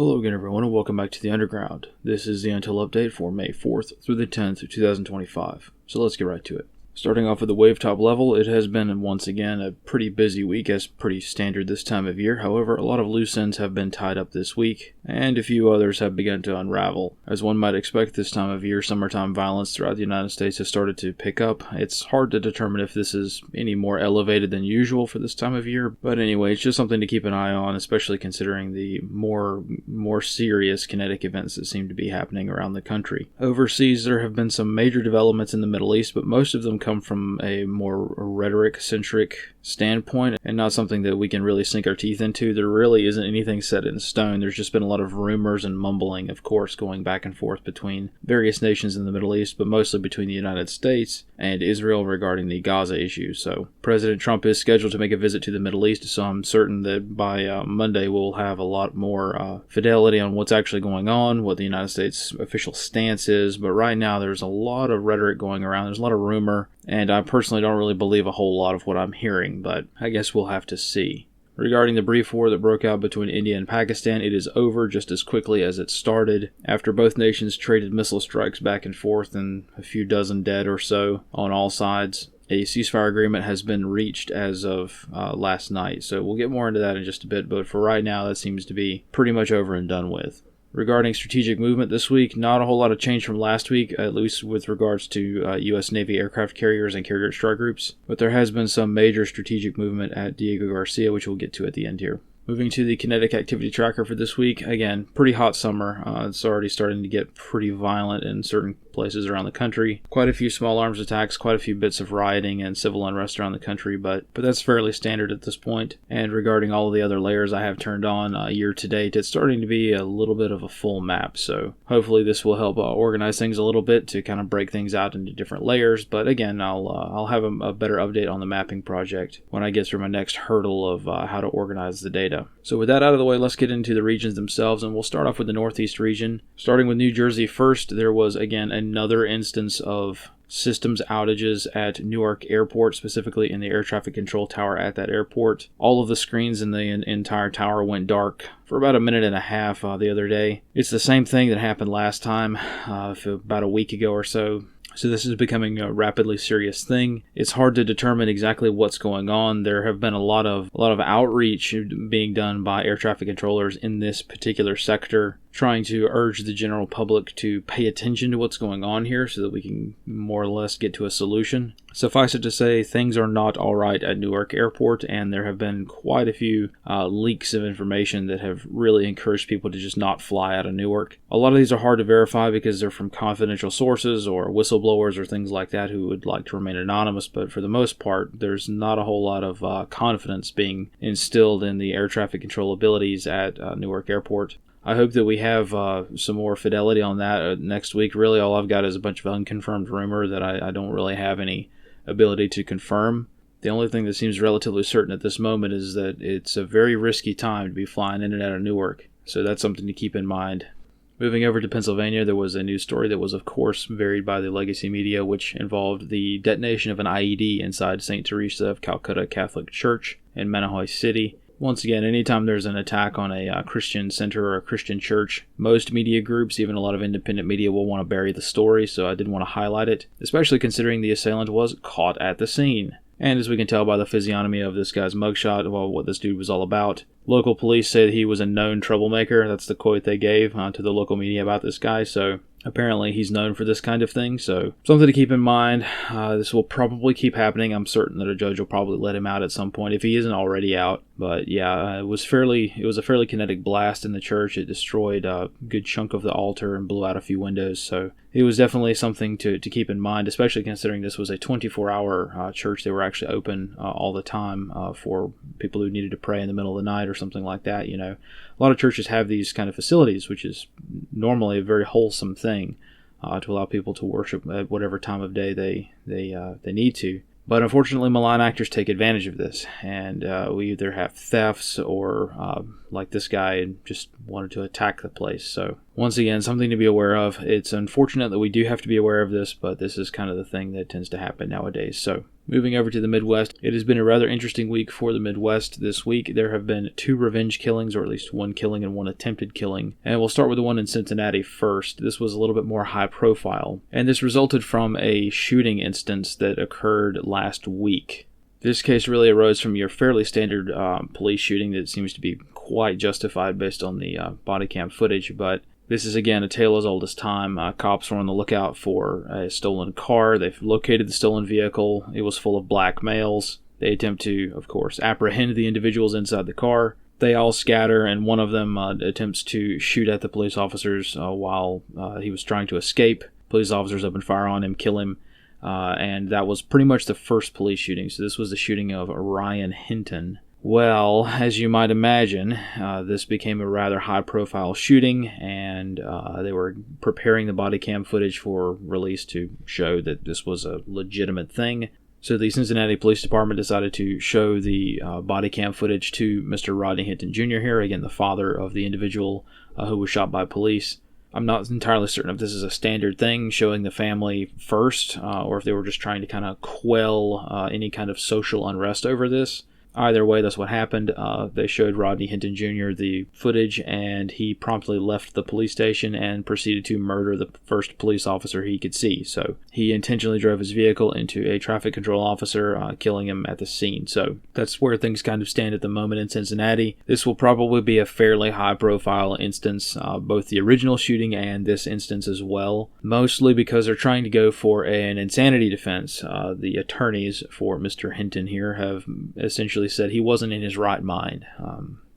Hello again everyone and welcome back to the Underground. This is the Until Update for May 4th through the 10th of 2025. So let's get right to it. Starting off with the wave top level, it has been once again a pretty busy week, as pretty standard this time of year. However, a lot of loose ends have been tied up this week, and a few others have begun to unravel. As one might expect this time of year, summertime violence throughout the United States has started to pick up. It's hard to determine if this is any more elevated than usual for this time of year, but anyway, it's just something to keep an eye on, especially considering the more serious kinetic events that seem to be happening around the country. Overseas, there have been some major developments in the Middle East, but most of them come from a more rhetoric-centric standpoint and not something that we can really sink our teeth into. There really isn't anything set in stone. There's just been a lot of rumors and mumbling, of course, going back and forth between various nations in the Middle East, but mostly between the United States and Israel regarding the Gaza issue. So President Trump is scheduled to make a visit to the Middle East, so I'm certain that by Monday we'll have a lot more fidelity on what's actually going on, what the United States official stance is. But right now there's a lot of rhetoric going around. There's a lot of rumor, and I personally don't really believe a whole lot of what I'm hearing, but I guess we'll have to see. Regarding the brief war that broke out between India and Pakistan, it is over just as quickly as it started, after both nations traded missile strikes back and forth and a few dozen dead or so on all sides. A ceasefire agreement has been reached as of last night, so we'll get more into that in just a bit, but for right now that seems to be pretty much over and done with. Regarding strategic movement this week, not a whole lot of change from last week, at least with regards to U.S. Navy aircraft carriers and carrier strike groups, but there has been some major strategic movement at Diego Garcia, which we'll get to at the end here. Moving to the Kinetic Activity Tracker for this week, again, pretty hot summer. It's already starting to get pretty violent in certain places around the country. Quite a few small arms attacks, quite a few bits of rioting and civil unrest around the country, but that's fairly standard at this point. And regarding all of the other layers I have turned on year to date, it's starting to be a little bit of a full map. So hopefully this will help organize things a little bit to kind of break things out into different layers. But again, I'll have a better update on the mapping project when I get through my next hurdle of how to organize the data. So with that out of the way, let's get into the regions themselves, and we'll start off with the Northeast region. Starting with New Jersey first, there was again another instance of systems outages at Newark Airport, specifically in the air traffic control tower at that airport. All of the screens in the entire tower went dark for about a minute and a half the other day. It's the same thing that happened last time, about a week ago or so. So this is becoming a rapidly serious thing. It's hard to determine exactly what's going on. There have been a lot of outreach being done by air traffic controllers in this particular sector, trying to urge the general public to pay attention to what's going on here so that we can more or less get to a solution. Suffice it to say, things are not all right at Newark Airport, and there have been quite a few leaks of information that have really encouraged people to just not fly out of Newark. A lot of these are hard to verify because they're from confidential sources or whistleblowers or things like that who would like to remain anonymous, but for the most part, there's not a whole lot of confidence being instilled in the air traffic control abilities at Newark Airport. I hope that we have some more fidelity on that next week. Really, all I've got is a bunch of unconfirmed rumor that I don't really have any ability to confirm. The only thing that seems relatively certain at this moment is that it's a very risky time to be flying in and out of Newark, so that's something to keep in mind. Moving over to Pennsylvania, there was a news story that was, of course, varied by the legacy media, which involved the detonation of an IED inside St. Teresa of Calcutta Catholic Church in Manahoy City. Once again, anytime there's an attack on a Christian center or a Christian church, most media groups, even a lot of independent media, will want to bury the story, so I did want to highlight it, especially considering the assailant was caught at the scene. And as we can tell by the physiognomy of this guy's mugshot, well, what this dude was all about. Local police say that he was a known troublemaker. That's the quote they gave to the local media about this guy, so apparently he's known for this kind of thing, so something to keep in mind. This will probably keep happening. I'm certain that a judge will probably let him out at some point if he isn't already out. But yeah, it was a fairly kinetic blast in the church. It destroyed a good chunk of the altar and blew out a few windows, so it was definitely something to keep in mind, especially considering this was a 24-hour church. They were actually open all the time for people who needed to pray in the middle of the night or something like that. You know, a lot of churches have these kind of facilities, which is normally a very wholesome thing to allow people to worship at whatever time of day they need to. But unfortunately, malign actors take advantage of this, and we either have thefts or, like this guy, just wanted to attack the place. So once again, something to be aware of. It's unfortunate that we do have to be aware of this, but this is kind of the thing that tends to happen nowadays. So Moving over to the Midwest, it has been a rather interesting week for the Midwest this week. There have been 2 revenge killings, or at least 1 killing and 1 attempted killing. And we'll start with the one in Cincinnati first. This was a little bit more high profile, and this resulted from a shooting instance that occurred last week. This case really arose from your fairly standard police shooting that seems to be quite justified based on the body cam footage, but this is, again, a tale as old as time. Cops were on the lookout for a stolen car. They've located the stolen vehicle. It was full of black males. They attempt to, of course, apprehend the individuals inside the car. They all scatter, and one of them attempts to shoot at the police officers while he was trying to escape. Police officers open fire on him, kill him, and that was pretty much the first police shooting. So this was the shooting of Ryan Hinton. Well, as you might imagine, this became a rather high-profile shooting, and they were preparing the body cam footage for release to show that this was a legitimate thing. So the Cincinnati Police Department decided to show the body cam footage to Mr. Rodney Hinton Jr. here, again, the father of the individual who was shot by police. I'm not entirely certain if this is a standard thing, showing the family first, or if they were just trying to kind of quell any kind of social unrest over this. Either way, that's what happened. They showed Rodney Hinton Jr. the footage, and he promptly left the police station and proceeded to murder the first police officer he could see. So he intentionally drove his vehicle into a traffic control officer, killing him at the scene. So that's where things kind of stand at the moment in Cincinnati. This will probably be a fairly high-profile instance, both the original shooting and this instance as well, mostly because they're trying to go for an insanity defense. The attorneys for Mr. Hinton here have essentially said he wasn't in his right mind,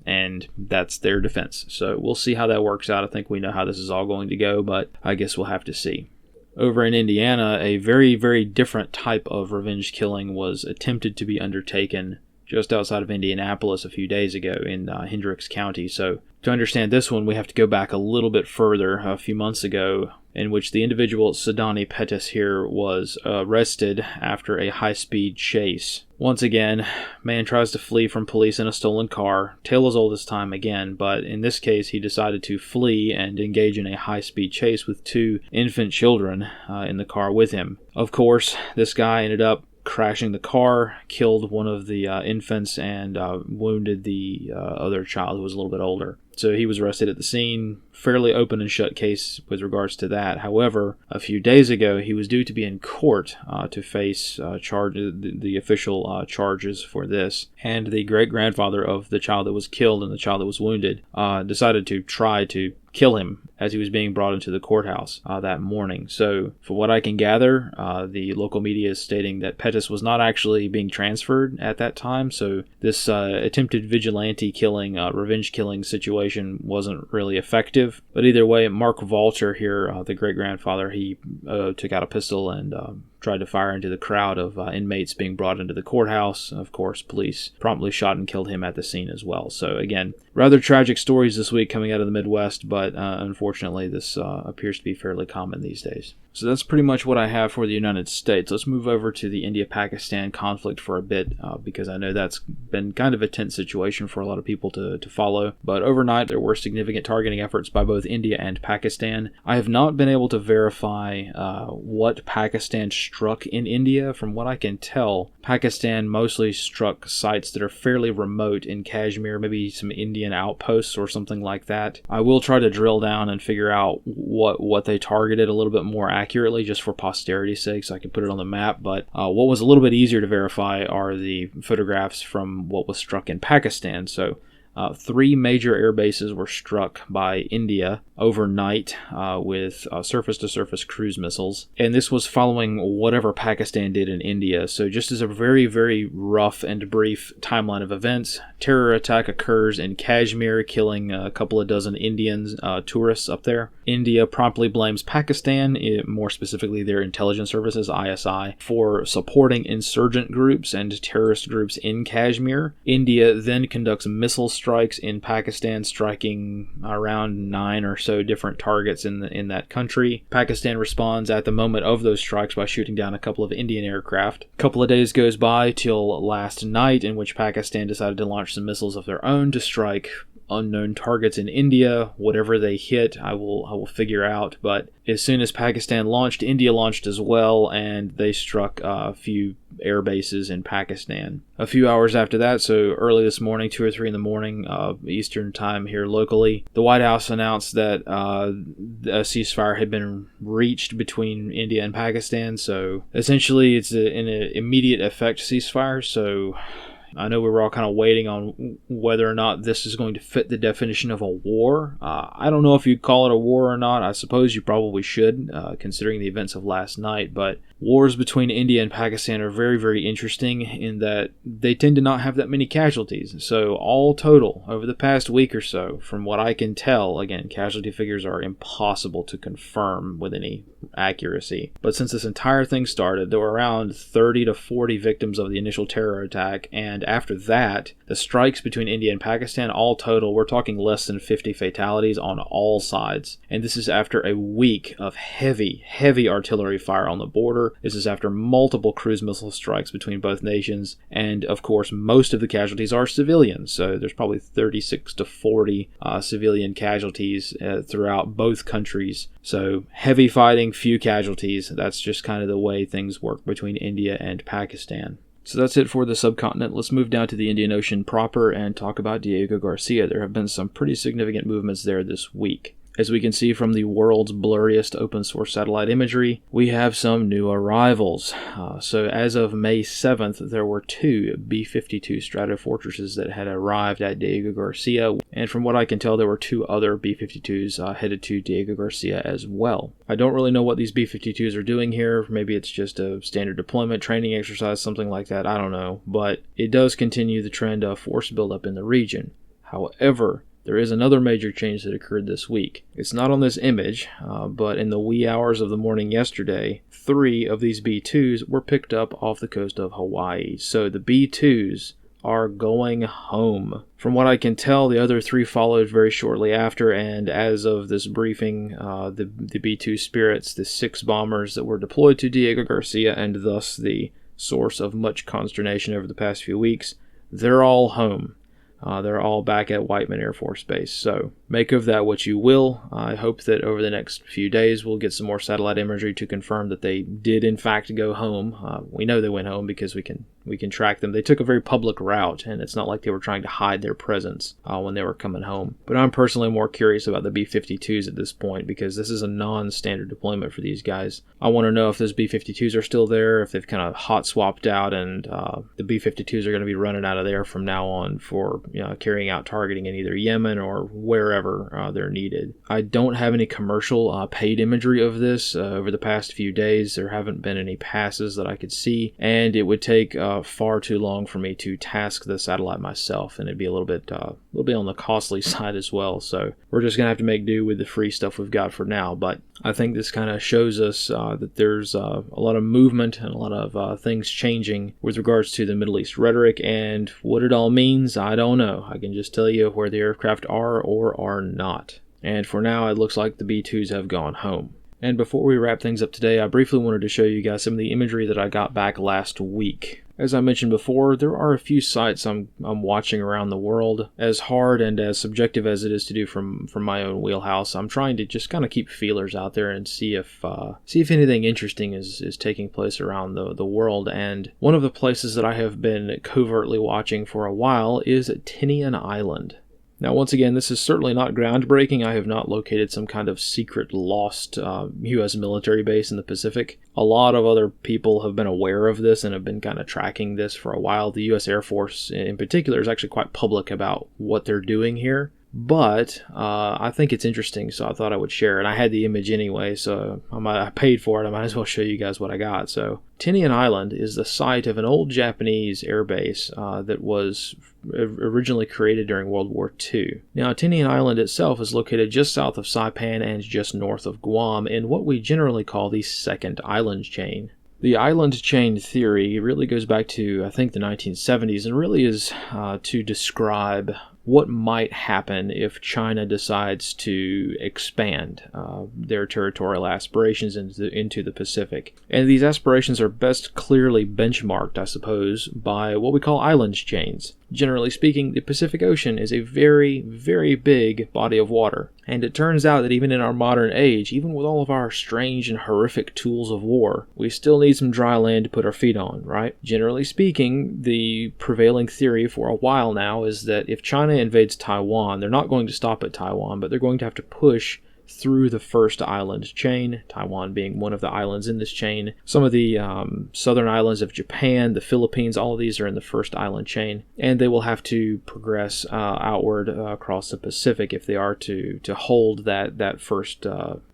and that's their defense. So we'll see how that works out. I think we know how this is all going to go, but I guess we'll have to see. Over in Indiana, a very, very different type of revenge killing was attempted to be undertaken just outside of Indianapolis a few days ago in Hendricks County. So to understand this one, we have to go back a little bit further, a few months ago, in which the individual Sadani Pettis here was arrested after a high-speed chase. Once again, man tries to flee from police in a stolen car. Tale as old as time again, but in this case he decided to flee and engage in a high-speed chase with 2 infant children in the car with him. Of course, this guy ended up crashing the car, killed one of the infants, and wounded the other child who was a little bit older. So he was arrested at the scene. Fairly open and shut case with regards to that. However, a few days ago, he was due to be in court to face the official charges for this. And the great-grandfather of the child that was killed and the child that was wounded decided to try to kill him as he was being brought into the courthouse that morning. So, from what I can gather, the local media is stating that Pettis was not actually being transferred at that time, so this attempted vigilante killing, revenge killing situation wasn't really effective. But either way, Mark Valter here, the great-grandfather, he took out a pistol and tried to fire into the crowd of inmates being brought into the courthouse. Of course, police promptly shot and killed him at the scene as well. So again, rather tragic stories this week coming out of the Midwest, but unfortunately this appears to be fairly common these days. So that's pretty much what I have for the United States. Let's move over to the India-Pakistan conflict for a bit, because I know that's been kind of a tense situation for a lot of people to follow. But overnight, there were significant targeting efforts by both India and Pakistan. I have not been able to verify what Pakistan struck in India. From what I can tell, Pakistan mostly struck sites that are fairly remote in Kashmir, maybe some Indian outposts or something like that. I will try to drill down and figure out what they targeted a little bit more accurately, just for posterity's sake, so I can put it on the map. But what was a little bit easier to verify are the photographs from what was struck in Pakistan. So 3 major air bases were struck by India overnight with surface-to-surface cruise missiles. And this was following whatever Pakistan did in India. So just as a very, very rough and brief timeline of events, terror attack occurs in Kashmir, killing a couple of dozen Indians, tourists up there. India promptly blames Pakistan, more specifically their intelligence services, ISI, for supporting insurgent groups and terrorist groups in Kashmir. India then conducts missile strikes in Pakistan, striking around 9 or so different targets in that country. Pakistan responds at the moment of those strikes by shooting down a couple of Indian aircraft. A couple of days goes by till last night, in which Pakistan decided to launch some missiles of their own to strike unknown targets in India. Whatever they hit, I will figure out. But as soon as Pakistan launched, India launched as well, and they struck a few air bases in Pakistan. A few hours after that, so early this morning, 2 or 3 in the morning, Eastern time here locally, the White House announced that a ceasefire had been reached between India and Pakistan. So essentially, it's an immediate effect ceasefire. So I know we were all kind of waiting on whether or not this is going to fit the definition of a war. I don't know if you'd call it a war or not. I suppose you probably should, considering the events of last night. But wars between India and Pakistan are very, very interesting in that they tend to not have that many casualties. So all total, over the past week or so, from what I can tell, again, casualty figures are impossible to confirm with any accuracy. But since this entire thing started, there were around 30 to 40 victims of the initial terror attack, and after that, the strikes between India and Pakistan, all total, we're talking less than 50 fatalities on all sides. And this is after a week of heavy, heavy artillery fire on the border. This is after multiple cruise missile strikes between both nations. And of course, most of the casualties are civilians. So there's probably 36 to 40 civilian casualties throughout both countries. So heavy fighting, few casualties. That's just kind of the way things work between India and Pakistan. So that's it for the subcontinent. Let's move down to the Indian Ocean proper and talk about Diego Garcia. There have been some pretty significant movements there this week. As we can see from the world's blurriest open source satellite imagery, we have some new arrivals. So as of May 7th, there were 2 B-52 Stratofortresses that had arrived at Diego Garcia, and from what I can tell, there were 2 other B-52s headed to Diego Garcia as well. I don't really know what these B-52s are doing here. Maybe it's just a standard deployment training exercise, something like that. I don't know. But it does continue the trend of force buildup in the region. However, there is another major change that occurred this week. It's not on this image, but in the wee hours of the morning yesterday, 3 of these B-2s were picked up off the coast of Hawaii. So the B-2s are going home. From what I can tell, the other 3 followed very shortly after, and as of this briefing, the B-2 Spirits, the 6 bombers that were deployed to Diego Garcia, and thus the source of much consternation over the past few weeks, they're all home. They're all back at Whiteman Air Force Base. So make of that what you will. I hope that over the next few days we'll get some more satellite imagery to confirm that they did in fact go home. We know they went home because we can track them. They took a very public route, and it's not like they were trying to hide their presence when they were coming home. But I'm personally more curious about the B-52s at this point, because this is a non-standard deployment for these guys. I want to know if those B-52s are still there, if they've kind of hot swapped out, and the B-52s are going to be running out of there from now on for carrying out targeting in either Yemen or wherever they're needed. I don't have any commercial paid imagery of this over the past few days. There haven't been any passes that I could see, and it would take far too long for me to task the satellite myself, and it'd be a little bit on the costly side as well. So we're just gonna have to make do with the free stuff we've got for now. But I think this kind of shows us that there's a lot of movement and a lot of things changing with regards to the Middle East rhetoric, and what it all means, I don't know. I can just tell you where the aircraft are or are not. And for now, it looks like the B-2s have gone home. And before we wrap things up today, I briefly wanted to show you guys some of the imagery that I got back last week. As I mentioned before, there are a few sites I'm watching around the world. As hard and as subjective as it is to do from my own wheelhouse, I'm trying to just kind of keep feelers out there and see if anything interesting is taking place around the world. And one of the places that I have been covertly watching for a while is Tinian Island. Now, once again, this is certainly not groundbreaking. I have not located some kind of secret lost U.S. military base in the Pacific. A lot of other people have been aware of this and have been kind of tracking this for a while. The U.S. Air Force in particular is actually quite public about what they're doing here. But I think it's interesting, so I thought I would share it. I had the image anyway, so I paid for it. I might as well show you guys what I got. So Tinian Island is the site of an old Japanese air base that was originally created during World War II. Now, Tinian Island itself is located just south of Saipan and just north of Guam in what we generally call the second island chain. The island chain theory really goes back to, I think, the 1970s, and really is to describe what might happen if China decides to expand their territorial aspirations into the Pacific. And these aspirations are best clearly benchmarked, I suppose, by what we call island chains. generally speaking, the Pacific Ocean is a very, very big body of water. And it turns out that even in our modern age, even with all of our strange and horrific tools of war, we still need some dry land to put our feet on, right? Generally speaking, the prevailing theory for a while now is that if China invades Taiwan, they're not going to stop at Taiwan, but they're going to have to push through the first island chain, Taiwan being one of the islands in this chain. Some of the southern islands of Japan, the Philippines, all of these are in the first island chain, and they will have to progress outward across the Pacific if they are to hold that first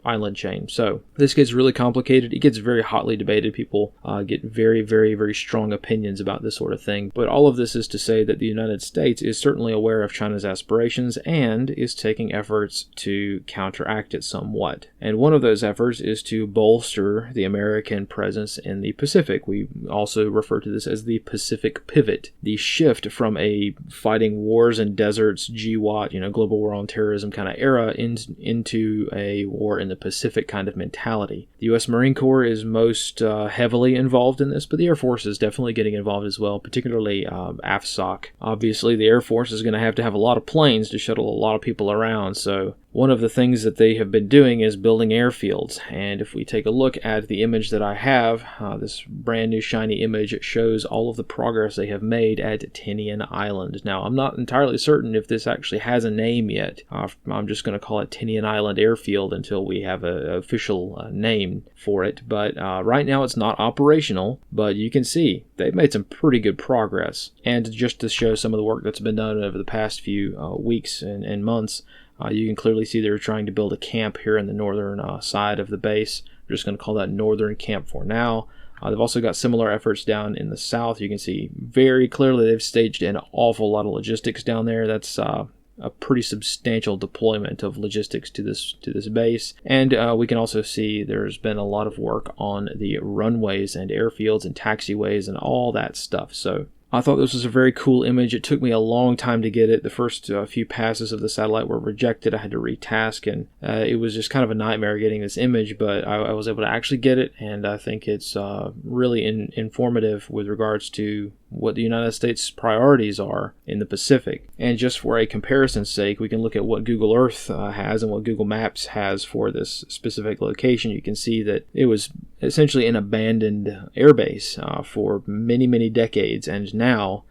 island chain. So this gets really complicated. It gets very hotly debated. People get very, very, very strong opinions about this sort of thing. But all of this is to say that the United States is certainly aware of China's aspirations and is taking efforts to counteract it somewhat. And one of those efforts is to bolster the American presence in the Pacific. We also refer to this as the Pacific pivot, the shift from a fighting wars in deserts, GWOT, global war on terrorism kind of era into a war in the Pacific kind of mentality. The U.S. Marine Corps is most heavily involved in this, but the Air Force is definitely getting involved as well, particularly AFSOC. Obviously, the Air Force is going to have a lot of planes to shuttle a lot of people around, so one of the things that they have been doing is building airfields. And if we take a look at the image that I have, this brand new shiny image, it shows all of the progress they have made at Tinian Island. Now, I'm not entirely certain if this actually has a name yet. I'm just going to call it Tinian Island Airfield until we have an official name for it. But right now it's not operational, but you can see they've made some pretty good progress. And just to show some of the work that's been done over the past few weeks and months, you can clearly see they're trying to build a camp here in the northern side of the base. We're just going to call that Northern Camp for now. They've also got similar efforts down in the south. You can see very clearly they've staged an awful lot of logistics down there. That's a pretty substantial deployment of logistics to this base. And we can also see there's been a lot of work on the runways and airfields and taxiways and all that stuff. So I thought this was a very cool image. It took me a long time to get it. The first few passes of the satellite were rejected. I had to retask, and it was just kind of a nightmare getting this image, but I was able to actually get it, and I think it's really informative with regards to what the United States' priorities are in the Pacific. And just for a comparison's sake, we can look at what Google Earth has and what Google Maps has for this specific location. You can see that it was essentially an abandoned airbase for many, many decades, and now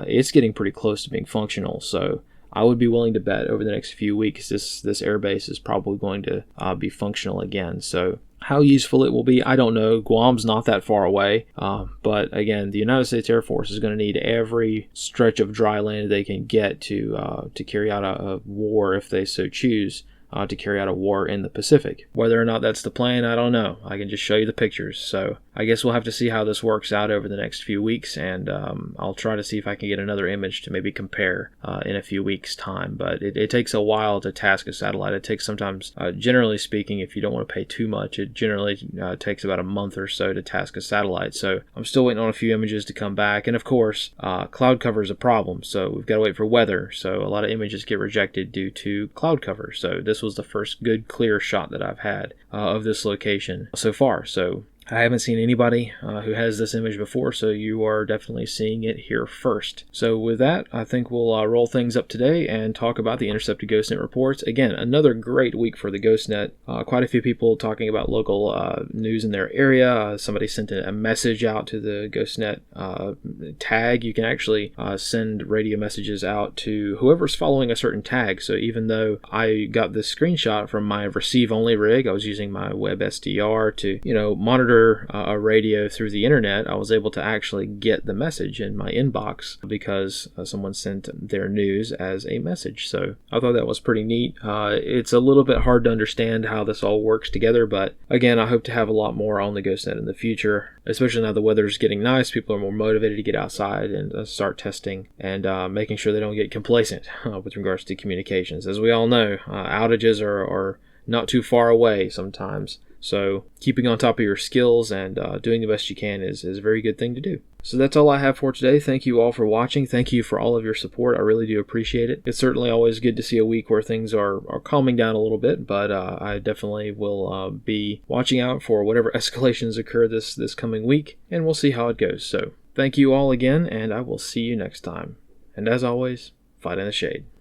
it's getting pretty close to being functional. So I would be willing to bet over the next few weeks this airbase is probably going to be functional again. So how useful it will be, I don't know. Guam's not that far away, but again, the United States Air Force is going to need every stretch of dry land they can get to carry out a war if they so choose. To carry out a war in the Pacific. Whether or not that's the plan, I don't know. I can just show you the pictures. So I guess we'll have to see how this works out over the next few weeks, and I'll try to see if I can get another image to maybe compare in a few weeks' time. But it takes a while to task a satellite. It takes sometimes, generally speaking, if you don't want to pay too much, it generally takes about a month or so to task a satellite. So I'm still waiting on a few images to come back. And of course, cloud cover is a problem. So we've got to wait for weather. So a lot of images get rejected due to cloud cover. So this was the first good clear shot that I've had of this location so far. So I haven't seen anybody who has this image before, so you are definitely seeing it here first. So with that, I think we'll roll things up today and talk about the intercepted GhostNet reports. Again, another great week for the GhostNet. Quite a few people talking about local news in their area. Somebody sent a message out to the GhostNet tag. You can actually send radio messages out to whoever's following a certain tag. So even though I got this screenshot from my receive-only rig, I was using my web SDR to, monitor a radio through the internet, I was able to actually get the message in my inbox because someone sent their news as a message. So I thought that was pretty neat. It's a little bit hard to understand how this all works together, but again, I hope to have a lot more on the GhostNet in the future, especially now the weather's getting nice. People are more motivated to get outside and start testing and making sure they don't get complacent with regards to communications. As we all know, outages are not too far away sometimes. So keeping on top of your skills and doing the best you can is a very good thing to do. So that's all I have for today. Thank you all for watching. Thank you for all of your support. I really do appreciate it. It's certainly always good to see a week where things are calming down a little bit, but I definitely will be watching out for whatever escalations occur this coming week, and we'll see how it goes. So thank you all again, and I will see you next time. And as always, fight in the shade.